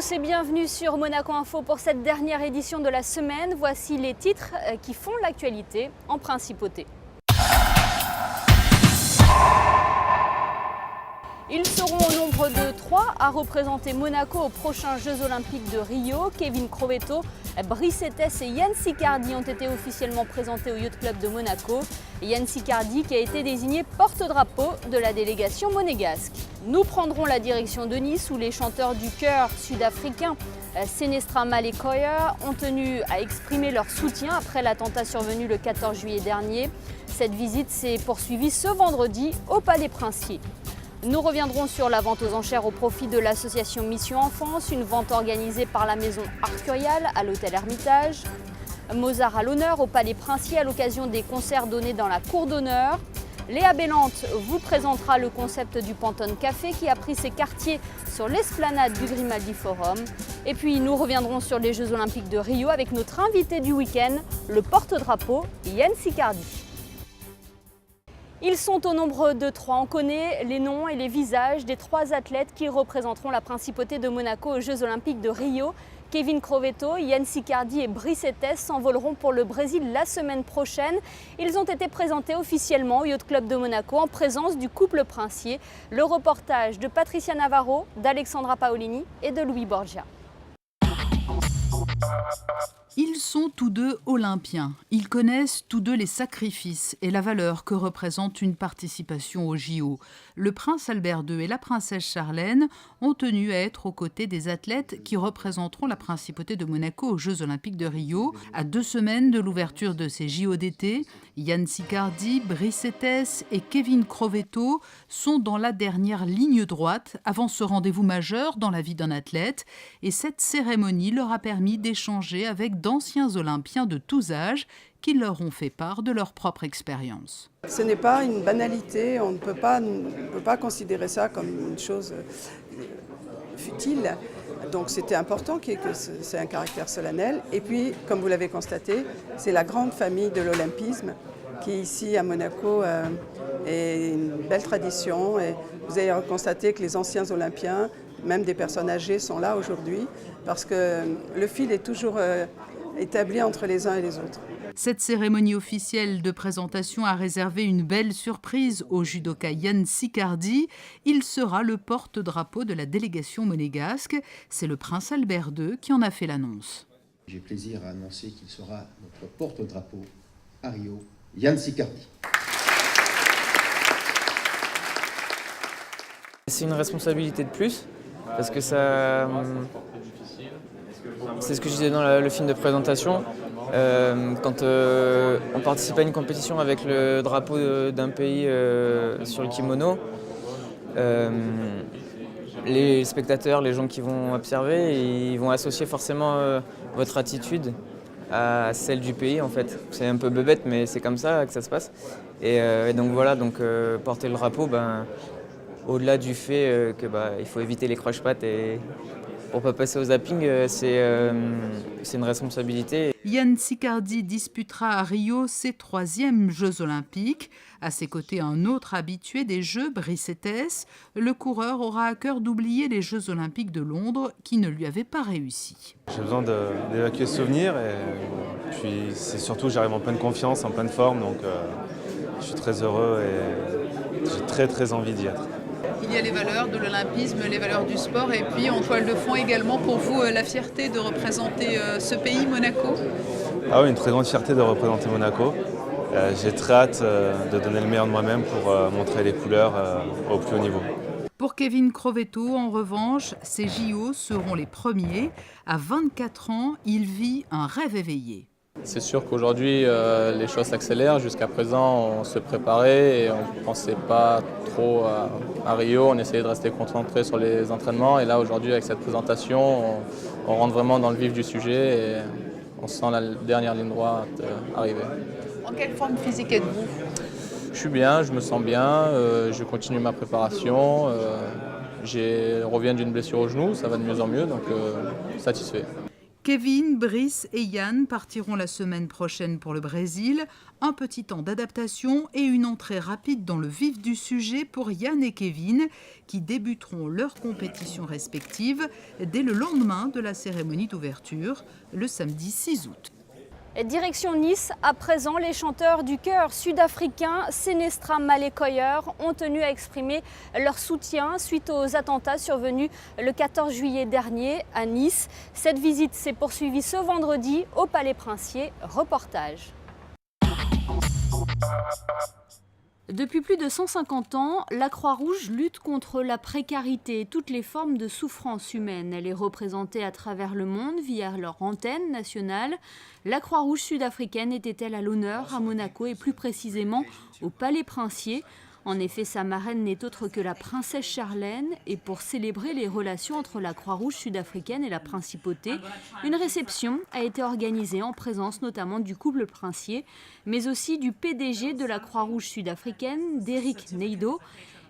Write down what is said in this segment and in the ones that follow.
tous et bienvenue sur Monaco Info pour cette dernière édition de la semaine. Voici les titres qui font l'actualité en principauté. Ils seront au nombre de 3 à représenter Monaco aux prochains Jeux Olympiques de Rio. Kevin Crovetto, Brice Etes et Yann Siccardi ont été officiellement présentés au Yacht Club de Monaco. Yann Siccardi qui a été désigné porte-drapeau de la délégation monégasque. Nous prendrons la direction de Nice où les chanteurs du chœur sud-africain Senestra Malekoya ont tenu à exprimer leur soutien après l'attentat survenu le 14 juillet dernier. Cette visite s'est poursuivie ce vendredi au Palais Princier. Nous reviendrons sur la vente aux enchères au profit de l'association Mission Enfance, une vente organisée par la maison Arcurial à l'hôtel Hermitage. Mozart à l'honneur au Palais Princier à l'occasion des concerts donnés dans la cour d'honneur. Léa Bellante vous présentera le concept du Pantone Café qui a pris ses quartiers sur l'esplanade du Grimaldi Forum. Et puis nous reviendrons sur les Jeux Olympiques de Rio avec notre invité du week-end, le porte-drapeau Yann Siccardi. Ils sont au nombre de 3. On connaît les noms et les visages des 3 athlètes qui représenteront la principauté de Monaco aux Jeux Olympiques de Rio. Kevin Crovetto, Yann Siccardi et Brice Etes s'envoleront pour le Brésil la semaine prochaine. Ils ont été présentés officiellement au Yacht Club de Monaco en présence du couple princier. Le reportage de Patricia Navarro, d'Alexandra Paolini et de Louis Borgia. Ils sont tous deux olympiens. Ils connaissent tous deux les sacrifices et la valeur que représente une participation aux JO. Le prince Albert II et la princesse Charlène ont tenu à être aux côtés des athlètes qui représenteront la principauté de Monaco aux Jeux Olympiques de Rio. À 2 semaines de l'ouverture de ces JO d'été, Yann Siccardi, Brice Etes et Kevin Crovetto sont dans la dernière ligne droite avant ce rendez-vous majeur dans la vie d'un athlète. Et cette cérémonie leur a permis d'échanger avec d'anciens Olympiens de tous âges qui leur ont fait part de leur propre expérience. Ce n'est pas une banalité, on ne peut pas considérer ça comme une chose futile. Donc c'était important que c'est un caractère solennel. Et puis, comme vous l'avez constaté, c'est la grande famille de l'olympisme qui ici à Monaco est une belle tradition. Et vous avez constaté que les anciens Olympiens, même des personnes âgées, sont là aujourd'hui parce que le fil est toujours établi entre les uns et les autres. Cette cérémonie officielle de présentation a réservé une belle surprise au judoka Yann Siccardi. Il sera le porte-drapeau de la délégation monégasque. C'est le prince Albert II qui en a fait l'annonce. J'ai plaisir à annoncer qu'il sera notre porte-drapeau à Rio, Yann Siccardi. C'est une responsabilité de plus parce que ça... C'est ce que je disais dans le film de présentation. Quand on participe à une compétition avec le drapeau d'un pays sur le kimono, les spectateurs, les gens qui vont observer, ils vont associer forcément votre attitude à celle du pays en fait. C'est un peu bébête mais c'est comme ça que ça se passe. Et donc voilà, porter le drapeau, au-delà du fait il faut éviter les croche-pattes et pour ne pas passer au zapping, c'est une responsabilité. Yann Siccardi disputera à Rio ses 3e Jeux Olympiques. À ses côtés, un autre habitué des Jeux, Brice Etes. Le coureur aura à cœur d'oublier les Jeux Olympiques de Londres qui ne lui avaient pas réussi. J'ai besoin d'évacuer ce souvenir et puis c'est surtout que j'arrive en pleine confiance, en pleine forme, donc je suis très heureux et j'ai très envie d'y être. Il y a les valeurs de l'olympisme, les valeurs du sport et puis en toile de fond également pour vous la fierté de représenter ce pays, Monaco. Ah oui, une très grande fierté de représenter Monaco. J'ai très hâte de donner le meilleur de moi-même pour montrer les couleurs au plus haut niveau. Pour Kevin Crovetto, en revanche, ces JO seront les premiers. À 24 ans, il vit un rêve éveillé. C'est sûr qu'aujourd'hui, les choses s'accélèrent. Jusqu'à présent, on se préparait et on ne pensait pas trop à Rio. On essayait de rester concentré sur les entraînements. Et là, aujourd'hui, avec cette présentation, on rentre vraiment dans le vif du sujet et on sent la dernière ligne droite arriver. En quelle forme physique êtes-vous ? Je suis bien, je me sens bien. Je continue ma préparation. Je reviens d'une blessure au genou, ça va de mieux en mieux, donc satisfait. Kevin, Brice et Yann partiront la semaine prochaine pour le Brésil. Un petit temps d'adaptation et une entrée rapide dans le vif du sujet pour Yann et Kevin, qui débuteront leur compétition respective dès le lendemain de la cérémonie d'ouverture, le samedi 6 août. Direction Nice, à présent, les chanteurs du chœur sud-africain Senestra Malekoyer ont tenu à exprimer leur soutien suite aux attentats survenus le 14 juillet dernier à Nice. Cette visite s'est poursuivie ce vendredi au Palais Princier. Reportage. Depuis plus de 150 ans, la Croix-Rouge lutte contre la précarité et toutes les formes de souffrance humaine. Elle est représentée à travers le monde via leur antenne nationale. La Croix-Rouge sud-africaine était-elle à l'honneur à Monaco et plus précisément au Palais Princier. En effet, sa marraine n'est autre que la princesse Charlène et pour célébrer les relations entre la Croix-Rouge sud-africaine et la principauté, une réception a été organisée en présence notamment du couple Princier, mais aussi du PDG de la Croix-Rouge sud-africaine, Derrick Naido,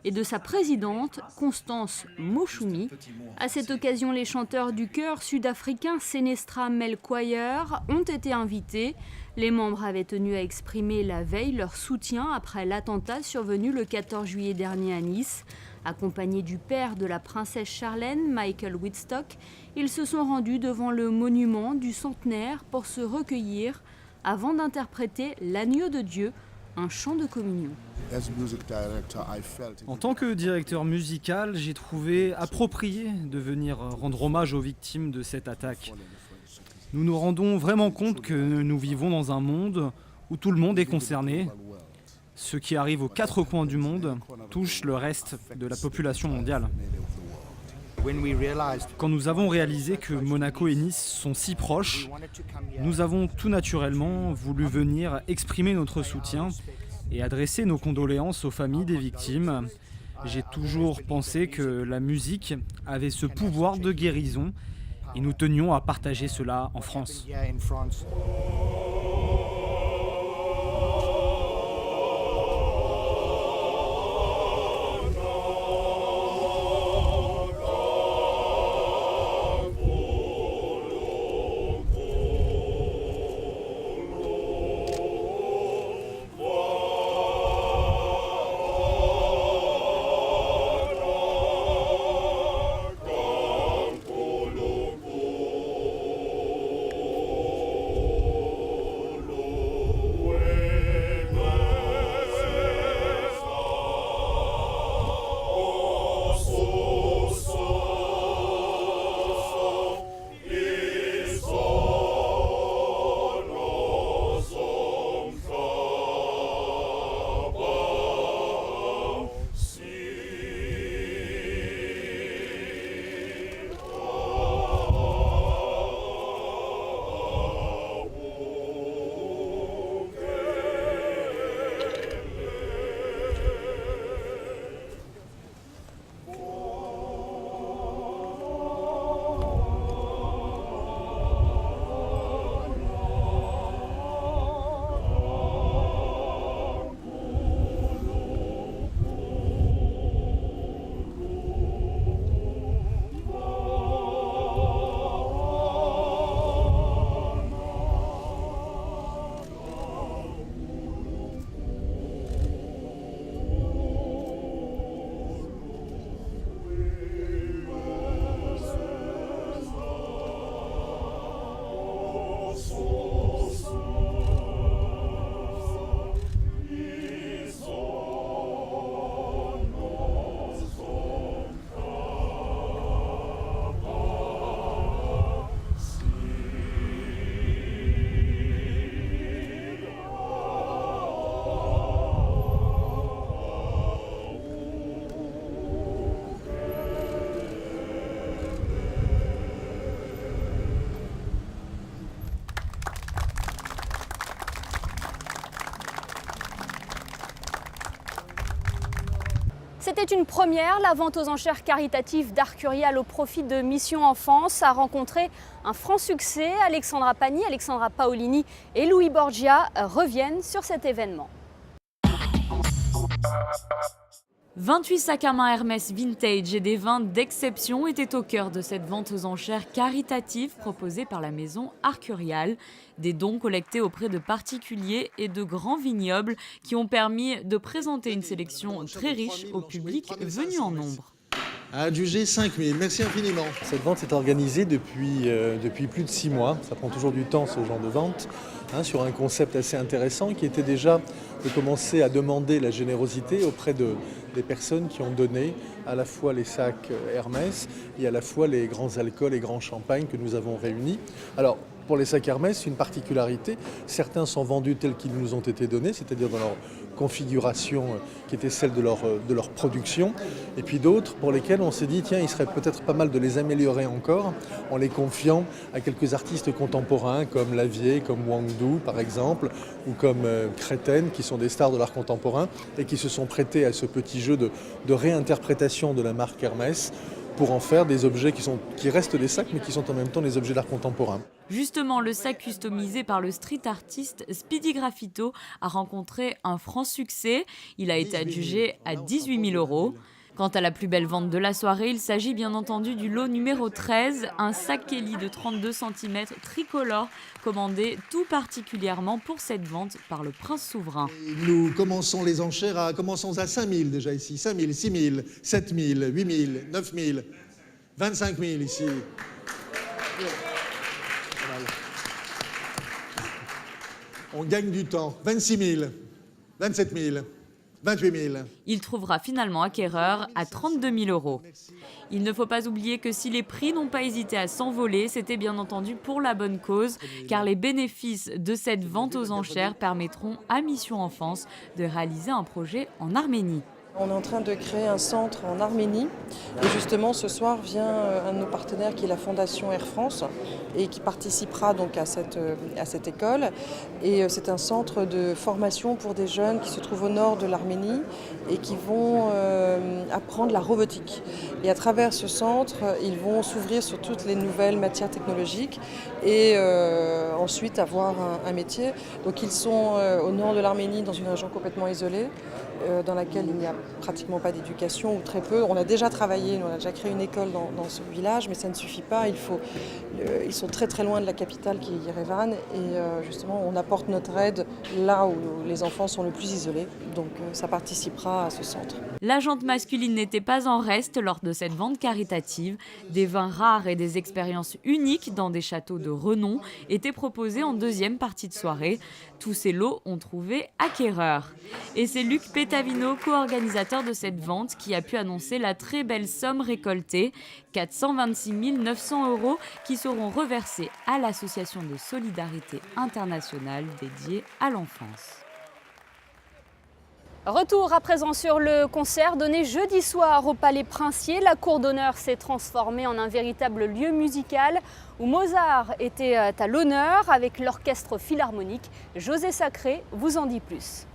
et de sa présidente, Constance Mochoumi. À cette occasion, les chanteurs du chœur sud-africain Senestra Malekoyer ont été invités. Les membres avaient tenu à exprimer la veille leur soutien après l'attentat survenu le 14 juillet dernier à Nice. Accompagnés du père de la princesse Charlène, Michael Wittstock, ils se sont rendus devant le monument du centenaire pour se recueillir avant d'interpréter l'agneau de Dieu, un chant de communion. En tant que directeur musical, j'ai trouvé approprié de venir rendre hommage aux victimes de cette attaque. Nous nous rendons vraiment compte que nous vivons dans un monde où tout le monde est concerné. Ce qui arrive aux quatre coins du monde touche le reste de la population mondiale. Quand nous avons réalisé que Monaco et Nice sont si proches, nous avons tout naturellement voulu venir exprimer notre soutien et adresser nos condoléances aux familles des victimes. J'ai toujours pensé que la musique avait ce pouvoir de guérison et nous tenions à partager cela en France. C'était une première, la vente aux enchères caritatives d'Arcurial au profit de Mission Enfance a rencontré un franc succès. Alexandra Pani, Alexandra Paolini et Louis Borgia reviennent sur cet événement. 28 sacs à main Hermès vintage et des vins d'exception étaient au cœur de cette vente aux enchères caritative proposée par la maison Arcurial. Des dons collectés auprès de particuliers et de grands vignobles qui ont permis de présenter une sélection très riche au public venu en nombre. Adjugé 5 000, merci infiniment. Cette vente est organisée depuis plus de 6 mois. Ça prend toujours du temps ce genre de vente, sur un concept assez intéressant qui était déjà de commencer à demander la générosité auprès des personnes qui ont donné à la fois les sacs Hermès et à la fois les grands alcools et grands champagnes que nous avons réunis. Alors, pour les sacs Hermès, une particularité, certains sont vendus tels qu'ils nous ont été donnés, c'est-à-dire dans leur configuration qui était celle de leur production, et puis d'autres pour lesquels on s'est dit, tiens, il serait peut-être pas mal de les améliorer encore en les confiant à quelques artistes contemporains comme Lavier, comme Wang Du par exemple, ou comme Créten, qui sont des stars de l'art contemporain et qui se sont prêtés à ce petit jeu de réinterprétation de la marque Hermès pour en faire des objets qui restent des sacs mais qui sont en même temps des objets d'art contemporain. Justement, le sac customisé par le street artiste Speedy Graffito a rencontré un franc succès. Il a été adjugé à 18 000 €. Quant à la plus belle vente de la soirée, il s'agit bien entendu du lot numéro 13, un sac Kelly de 32 cm tricolore, commandé tout particulièrement pour cette vente par le prince souverain. Nous commençons les enchères, commençons à 5 000 déjà ici, 5 000, 6 000, 7 000, 8 000, 9 000, 25 000 ici. On gagne du temps, 26 000, 27 000. 28 000. Il trouvera finalement acquéreur à 32 000 €. Il ne faut pas oublier que si les prix n'ont pas hésité à s'envoler, c'était bien entendu pour la bonne cause, car les bénéfices de cette vente aux enchères permettront à Mission Enfance de réaliser un projet en Arménie. On est en train de créer un centre en Arménie et justement ce soir vient un de nos partenaires qui est la Fondation Air France et qui participera donc à cette école. Et c'est un centre de formation pour des jeunes qui se trouvent au nord de l'Arménie et qui vont apprendre la robotique. Et à travers ce centre, ils vont s'ouvrir sur toutes les nouvelles matières technologiques et ensuite avoir un métier. Donc ils sont au nord de l'Arménie dans une région complètement isolée dans laquelle il n'y a pratiquement pas d'éducation ou très peu. On a déjà travaillé, on a déjà créé une école dans ce village, mais ça ne suffit pas. Ils sont très très loin de la capitale qui est Yerevan et justement on apporte notre aide là où les enfants sont le plus isolés. Donc ça participera à ce centre. La jante masculine n'était pas en reste lors de cette vente caritative. Des vins rares et des expériences uniques dans des châteaux de renom étaient proposés en deuxième partie de soirée. Tous ces lots ont trouvé acquéreur. Et c'est Luc Pétavino, co-organisateur de cette vente, qui a pu annoncer la très belle somme récoltée, 426 900 € qui seront reversés à l'association de solidarité internationale dédiée à l'enfance. Retour à présent sur le concert donné jeudi soir au Palais Princier. La cour d'honneur s'est transformée en un véritable lieu musical où Mozart était à l'honneur avec l'orchestre philharmonique. José Sacré vous en dit plus.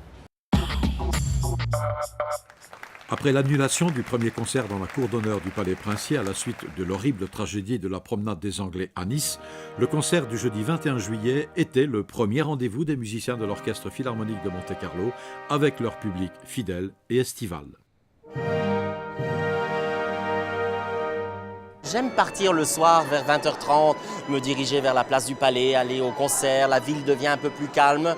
Après l'annulation du premier concert dans la cour d'honneur du Palais Princier à la suite de l'horrible tragédie de la promenade des Anglais à Nice, le concert du jeudi 21 juillet était le premier rendez-vous des musiciens de l'Orchestre Philharmonique de Monte-Carlo avec leur public fidèle et estival. J'aime partir le soir vers 20h30, me diriger vers la place du Palais, aller au concert, la ville devient un peu plus calme.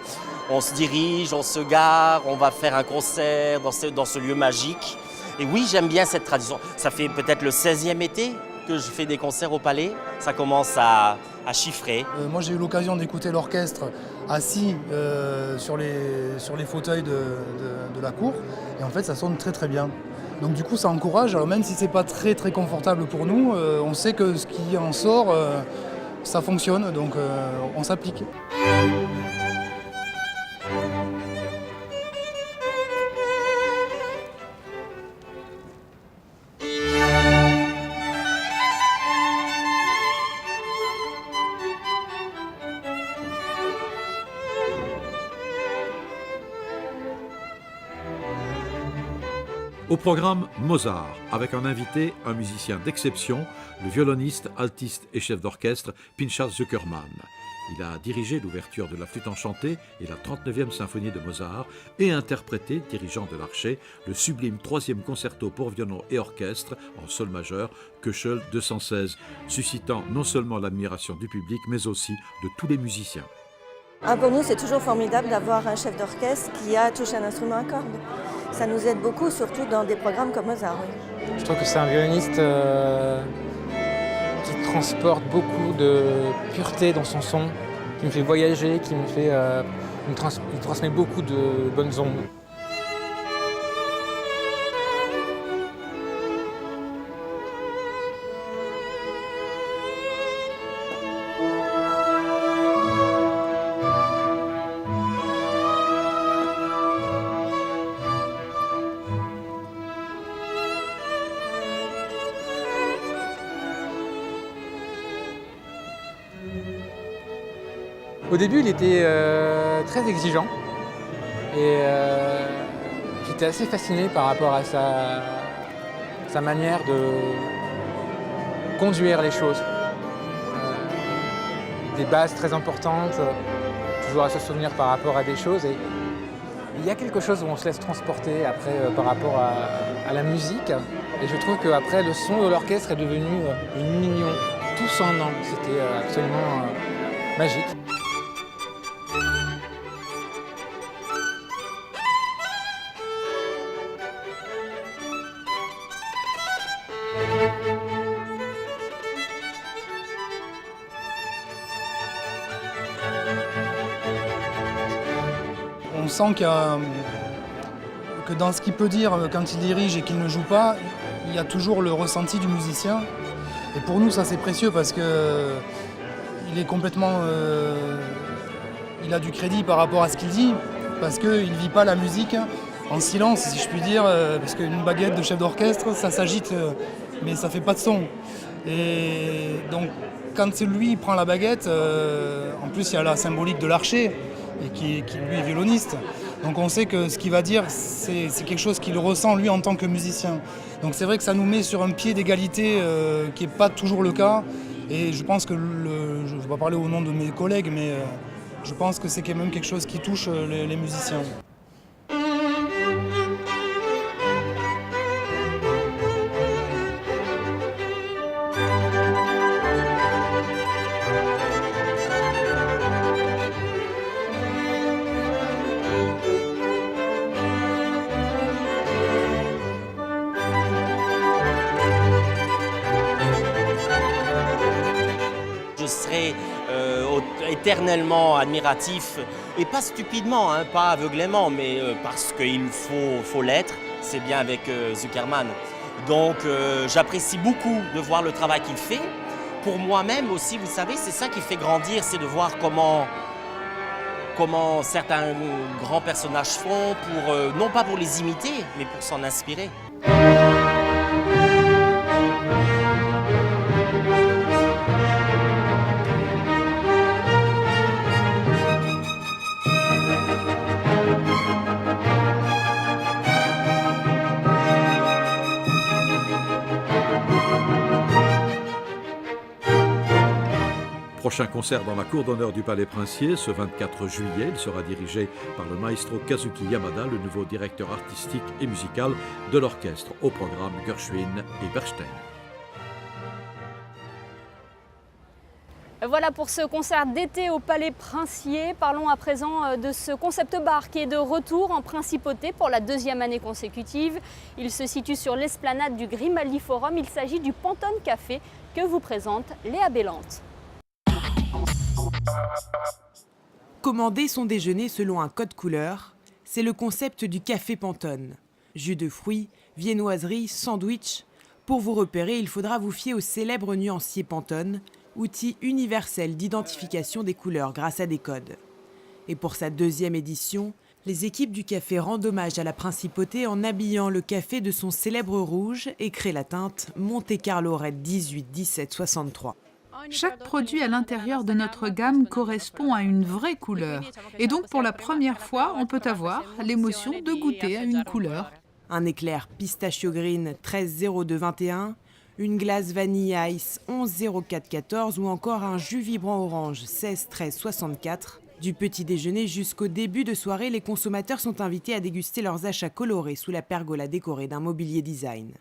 On se dirige, on se gare, on va faire un concert dans ce lieu magique. Et oui, j'aime bien cette tradition. Ça fait peut-être le 16e été que je fais des concerts au Palais. Ça commence à chiffrer. Moi, j'ai eu l'occasion d'écouter l'orchestre assis sur les fauteuils de la cour. Et en fait, ça sonne très très bien. Donc du coup, ça encourage. Alors même si c'est pas très très confortable pour nous, on sait que ce qui en sort, ça fonctionne. Donc on s'applique. Au programme, Mozart, avec un invité, un musicien d'exception, le violoniste, altiste et chef d'orchestre Pinchas Zuckerman. Il a dirigé l'ouverture de la Flûte enchantée et la 39e symphonie de Mozart et interprété, dirigeant de l'Archet, le sublime 3e concerto pour violon et orchestre en sol majeur, Köchel 216, suscitant non seulement l'admiration du public mais aussi de tous les musiciens. Pour nous, c'est toujours formidable d'avoir un chef d'orchestre qui a touché un instrument à cordes. Ça nous aide beaucoup, surtout dans des programmes comme Mozart. Oui. Je trouve que c'est un violoniste qui transporte beaucoup de pureté dans son son, qui me fait voyager, il transmet beaucoup de bonnes ondes. Au début, il était très exigeant et j'étais assez fasciné par rapport à sa manière de conduire les choses. Des bases très importantes, toujours à se souvenir par rapport à des choses. Et il y a quelque chose où on se laisse transporter après par rapport à la musique. Et je trouve qu'après, le son de l'orchestre est devenu une union, tous en un. C'était absolument magique. On sent que dans ce qu'il peut dire quand il dirige et qu'il ne joue pas, il y a toujours le ressenti du musicien. Et pour nous, ça c'est précieux parce que il est complètement, il a du crédit par rapport à ce qu'il dit, parce qu'il ne vit pas la musique en silence, si je puis dire, parce qu'une baguette de chef d'orchestre, ça s'agite, mais ça fait pas de son. Et donc, quand lui prend la baguette, en plus il y a la symbolique de l'archet, et qui lui est violoniste. Donc on sait que ce qu'il va dire, c'est quelque chose qu'il ressent lui en tant que musicien. Donc c'est vrai que ça nous met sur un pied d'égalité qui n'est pas toujours le cas. Et je pense que, je ne vais pas parler au nom de mes collègues, mais je pense que c'est quand même quelque chose qui touche les musiciens. Je serai éternellement admiratif, et pas stupidement, hein, pas aveuglément, mais parce qu'il faut l'être, c'est bien avec Zuckerman. Donc j'apprécie beaucoup de voir le travail qu'il fait. Pour moi-même aussi, vous savez, c'est ça qui fait grandir, c'est de voir comment certains grands personnages font, non pas pour les imiter, mais pour s'en inspirer. Prochain concert dans la cour d'honneur du Palais Princier, ce 24 juillet. Il sera dirigé par le maestro Kazuki Yamada, le nouveau directeur artistique et musical de l'orchestre. Au programme Gershwin et Bernstein. Voilà pour ce concert d'été au Palais Princier. Parlons à présent de ce concept bar qui est de retour en principauté pour la 2e année consécutive. Il se situe sur l'esplanade du Grimaldi Forum. Il s'agit du Pantone Café que vous présente Léa Bélante. Commander son déjeuner selon un code couleur, c'est le concept du café Pantone. Jus de fruits, viennoiseries, sandwich. Pour vous repérer, il faudra vous fier au célèbre nuancier Pantone, outil universel d'identification des couleurs grâce à des codes. Et pour sa 2e édition, les équipes du café rendent hommage à la principauté en habillant le café de son célèbre rouge et créent la teinte Monte Carlo Red 18 17 63. Chaque produit à l'intérieur de notre gamme correspond à une vraie couleur. Et donc pour la première fois, on peut avoir l'émotion de goûter à une couleur. Un éclair pistachio green 13 02 21, Une glace vanille ice 11 04 14 ou encore un jus vibrant orange 16 13 64. Du petit déjeuner jusqu'au début de soirée, les consommateurs sont invités à déguster leurs achats colorés sous la pergola décorée d'un mobilier design.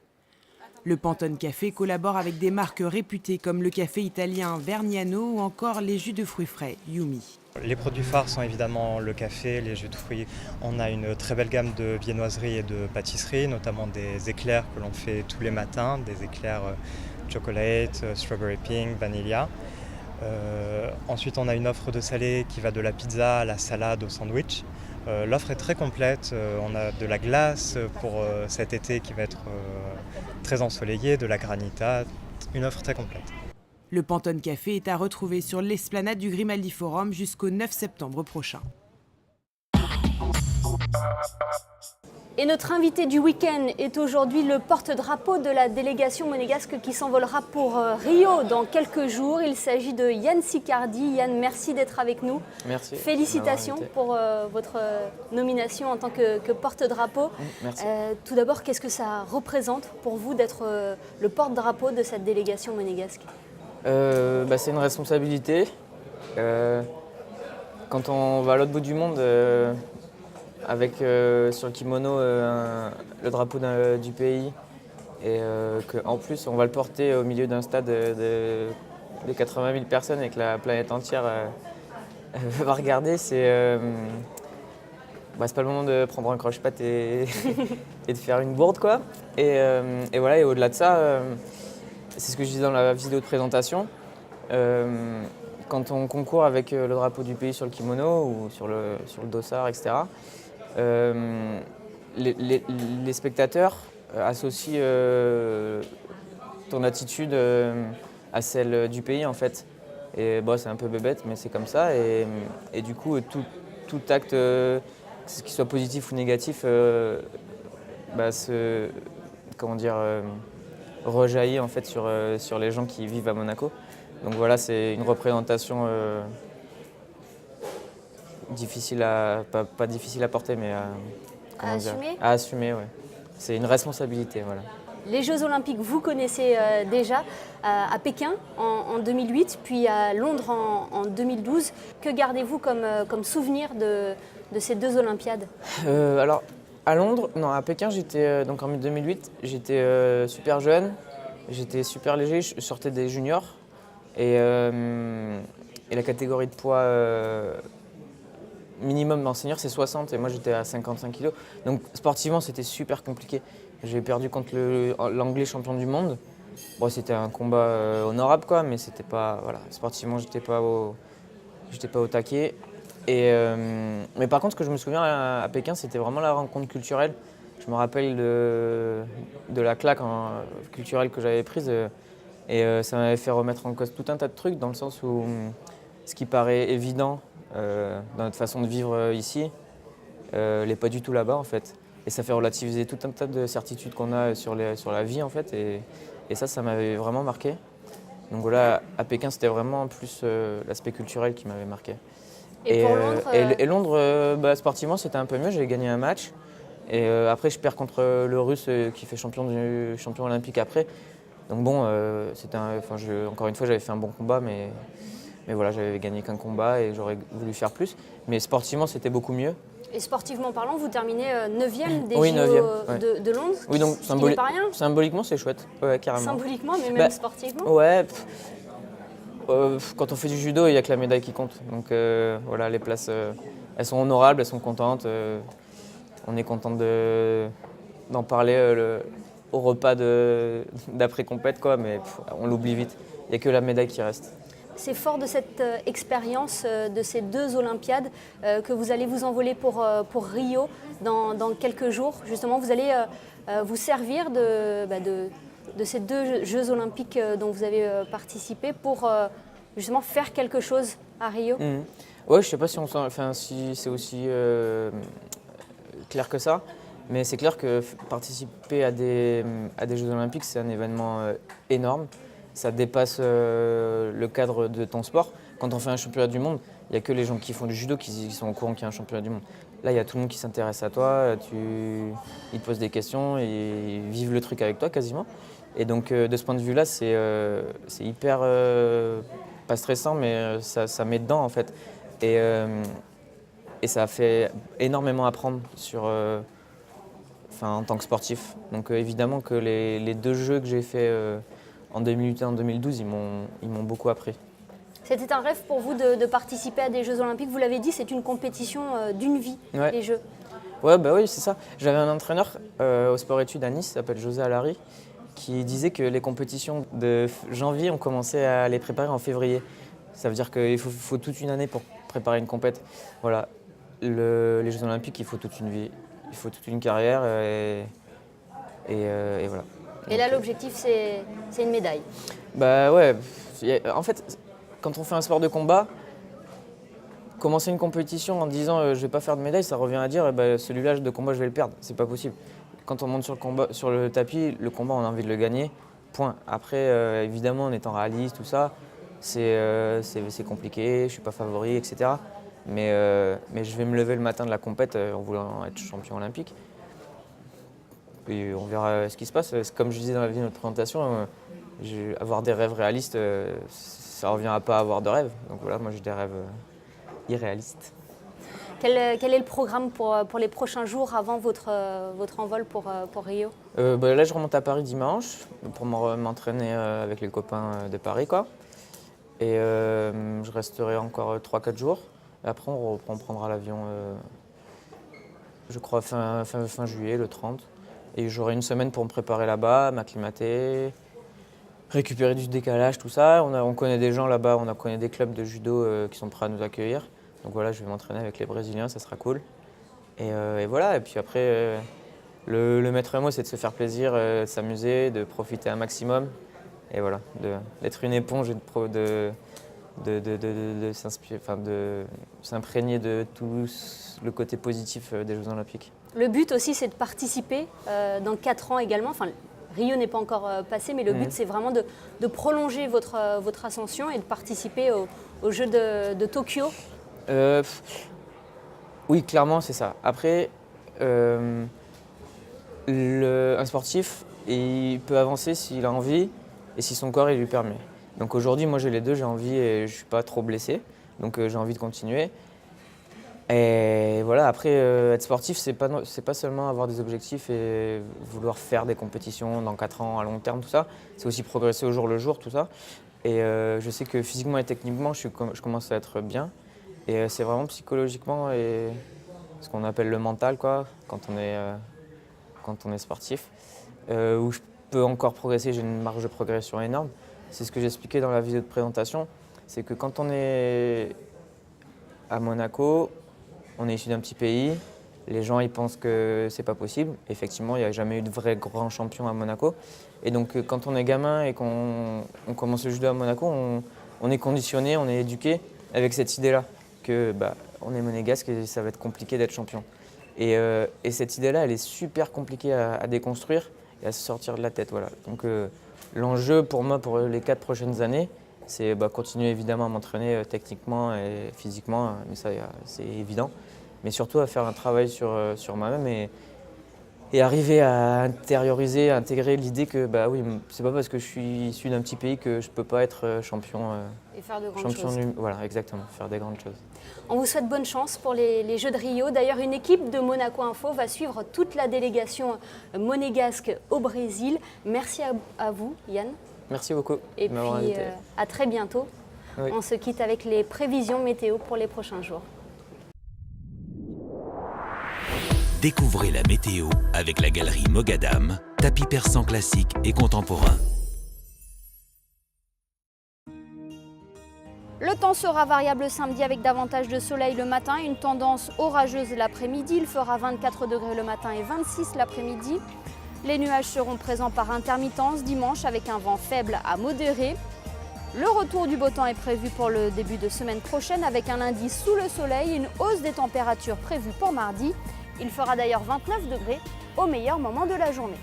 Le Pantone Café collabore avec des marques réputées comme le café italien Vergnano ou encore les jus de fruits frais Yumi. Les produits phares sont évidemment le café, les jus de fruits. On a une très belle gamme de viennoiseries et de pâtisseries, notamment des éclairs que l'on fait tous les matins, des éclairs chocolate, strawberry pink, vanilla. Ensuite, on a une offre de salé qui va de la pizza à la salade au sandwich. L'offre est très complète. On a de la glace pour cet été qui va être très ensoleillé, de la granita, une offre très complète. Le Pantone Café est à retrouver sur l'esplanade du Grimaldi Forum jusqu'au 9 septembre prochain. Et notre invité du week-end est aujourd'hui le porte-drapeau de la délégation monégasque qui s'envolera pour Rio dans quelques jours. Il s'agit de Yann Siccardi. Yann, merci d'être avec nous. Merci. Félicitations pour votre nomination en tant que porte-drapeau. Merci. Tout d'abord, qu'est-ce que ça représente pour vous d'être le porte-drapeau de cette délégation monégasque ? C'est une responsabilité. Quand on va à l'autre bout du monde, avec sur le kimono le drapeau du pays, et qu'en plus on va le porter au milieu d'un stade de 80 000 personnes et que la planète entière va regarder, c'est pas le moment de prendre un croche-patte et de faire une bourde, quoi. Et voilà, et au-delà de ça, c'est ce que je disais dans la vidéo de présentation. Quand on concourt avec le drapeau du pays sur le kimono ou sur le dossard, etc., les spectateurs associent ton attitude à celle du pays, en fait. Et c'est un peu bébête, mais c'est comme ça. Et du coup, tout acte, qu'il soit positif ou négatif, rejaillit en fait sur les gens qui vivent à Monaco. Donc voilà, c'est une représentation difficile pas difficile à porter, mais à assumer, ouais. C'est une responsabilité, voilà. Les Jeux Olympiques, vous connaissez déjà à Pékin en 2008, puis à Londres en 2012. Que gardez-vous comme souvenir de ces deux Olympiades ? Alors, à Pékin, j'étais donc en 2008, j'étais super jeune, j'étais super léger, je sortais des juniors et la catégorie de poids minimum en senior c'est 60 et moi j'étais à 55 kg. Donc sportivement c'était super compliqué. J'ai perdu contre l'anglais champion du monde. Bon, c'était un combat honorable, quoi, mais c'était pas, voilà, sportivement j'étais pas au taquet. Mais par contre, ce que je me souviens à Pékin, c'était vraiment la rencontre culturelle. Je me rappelle de la claque culturelle que j'avais prise et ça m'avait fait remettre en cause tout un tas de trucs, dans le sens où ce qui paraît évident dans notre façon de vivre ici l'est pas du tout là-bas, en fait. Et ça fait relativiser tout un tas de certitudes qu'on a sur la vie, en fait. Et ça m'avait vraiment marqué. Donc voilà, à Pékin, c'était vraiment plus l'aspect culturel qui m'avait marqué. Et pour Londres et Londres, sportivement, c'était un peu mieux. J'ai gagné un match. Et après, je perds contre le Russe qui fait champion olympique après. Donc bon, encore une fois, j'avais fait un bon combat, mais voilà, j'avais gagné qu'un combat et j'aurais voulu faire plus. Mais sportivement, c'était beaucoup mieux. Et sportivement parlant, vous terminez 9e des Oui, JO 9e, de Londres, oui, donc ce qui n'est pas rien. Symboliquement, c'est chouette, ouais, carrément. Symboliquement, mais même sportivement. Ouais, quand on fait du judo, il n'y a que la médaille qui compte. Donc voilà, les places, elles sont honorables, elles sont contentes. On est content d'en parler au repas d'après-compète, quoi, mais on l'oublie vite. Il n'y a que la médaille qui reste. C'est fort de cette expérience de ces deux Olympiades que vous allez vous envoler pour Rio dans quelques jours. Justement, vous allez vous servir de ces deux Jeux Olympiques dont vous avez participé pour justement faire quelque chose à Rio. Ouais, je ne sais pas si c'est aussi clair que ça, mais c'est clair que participer à des Jeux Olympiques, c'est un événement énorme. Ça dépasse le cadre de ton sport. Quand on fait un championnat du monde, il n'y a que les gens qui font du judo qui sont au courant qu'il y a un championnat du monde. Là, il y a tout le monde qui s'intéresse à toi, ils te posent des questions, ils vivent le truc avec toi quasiment. Et donc de ce point de vue-là, c'est hyper pas stressant, mais ça met dedans en fait. Et ça fait énormément apprendre en tant que sportif. Donc évidemment que les 2 jeux que j'ai faits en 2008 et en 2012, ils m'ont beaucoup appris. C'était un rêve pour vous de participer à des Jeux Olympiques. Vous l'avez dit, c'est une compétition d'une vie, les Jeux. Ouais, bah oui, c'est ça. J'avais un entraîneur au sport-études à Nice, qui s'appelle José Alary, qui disait que les compétitions de janvier, on commençait à les préparer en février. Ça veut dire qu'il faut toute une année pour préparer une compète. Voilà. Les Jeux Olympiques, il faut toute une vie, il faut toute une carrière et voilà. Et là, l'objectif, c'est une médaille. Bah ouais, en fait, quand on fait un sport de combat, commencer une compétition en disant je vais pas faire de médaille, ça revient à dire celui-là de combat je vais le perdre. C'est pas possible. Quand on monte sur le tapis, le combat on a envie de le gagner. Point. Après évidemment en étant réaliste tout ça, c'est compliqué, je suis pas favori, etc. Mais je vais me lever le matin de la compète en voulant être champion olympique. Et on verra ce qui se passe. Comme je disais dans la vidéo de notre présentation, avoir des rêves réalistes, ça revient à pas avoir de rêves. Donc voilà, moi j'ai des rêves irréalistes. Quel est le programme pour les prochains jours avant votre envol pour Rio? Là, je remonte à Paris dimanche pour m'entraîner avec les copains de Paris, quoi. Et je resterai encore 3-4 jours. Et après, on prendra l'avion, je crois, fin juillet, le 30. Et j'aurai une semaine pour me préparer là-bas, m'acclimater, récupérer du décalage, tout ça. On connaît des gens là-bas, on connaît des clubs de judo qui sont prêts à nous accueillir. Donc voilà, je vais m'entraîner avec les Brésiliens, ça sera cool. Et voilà, et puis après, le maître mot, c'est de se faire plaisir, de s'amuser, de profiter un maximum. Et voilà, d'être une éponge et de s'imprégner de tout le côté positif des Jeux Olympiques. Le but aussi, c'est de participer dans 4 ans également. Enfin, Rio n'est pas encore passé, mais le but, c'est vraiment de prolonger votre ascension et de participer aux Jeux de Tokyo. Oui, clairement, c'est ça. Après, un sportif, il peut avancer s'il a envie et si son corps il lui permet. Donc aujourd'hui, moi j'ai les deux, j'ai envie et je ne suis pas trop blessé, donc j'ai envie de continuer. Et voilà, après, être sportif, c'est pas seulement avoir des objectifs et vouloir faire des compétitions dans 4 ans à long terme, tout ça. C'est aussi progresser au jour le jour, tout ça. Et je sais que physiquement et techniquement, je commence à être bien. Et c'est vraiment psychologiquement et ce qu'on appelle le mental, quoi, quand on est sportif, où je peux encore progresser, j'ai une marge de progression énorme. C'est ce que j'expliquais dans la vidéo de présentation, c'est que quand on est à Monaco, on est issu d'un petit pays, les gens ils pensent que c'est pas possible. Effectivement, il n'y a jamais eu de vrai grand champion à Monaco. Et donc quand on est gamin et qu'on commence le judo à Monaco, on est conditionné, on est éduqué avec cette idée-là, que on est monégasque et ça va être compliqué d'être champion. Et cette idée-là, elle est super compliquée à déconstruire et à se sortir de la tête. Voilà. Donc l'enjeu pour moi, pour les 4 prochaines années, c'est continuer évidemment à m'entraîner techniquement et physiquement, mais ça c'est évident. Mais surtout à faire un travail sur moi-même et arriver à intérioriser, à intégrer l'idée que oui, c'est pas parce que je suis issu d'un petit pays que je peux pas être champion. Et faire de grandes choses. Voilà, exactement, faire des grandes choses. On vous souhaite bonne chance pour les Jeux de Rio. D'ailleurs, une équipe de Monaco Info va suivre toute la délégation monégasque au Brésil. Merci à vous, Yann. Merci beaucoup. Et puis à très bientôt. Oui. On se quitte avec les prévisions météo pour les prochains jours. Découvrez la météo avec la galerie Mogadam, tapis persan classique et contemporain. Le temps sera variable samedi avec davantage de soleil le matin, une tendance orageuse l'après-midi. Il fera 24 degrés le matin et 26 l'après-midi. Les nuages seront présents par intermittence dimanche avec un vent faible à modéré. Le retour du beau temps est prévu pour le début de semaine prochaine avec un lundi sous le soleil et une hausse des températures prévue pour mardi. Il fera d'ailleurs 29 degrés au meilleur moment de la journée.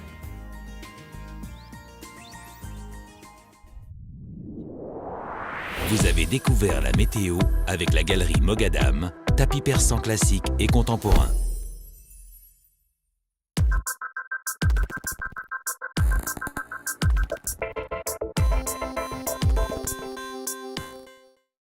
Vous avez découvert la météo avec la galerie Mogadam, tapis persan classique et contemporain.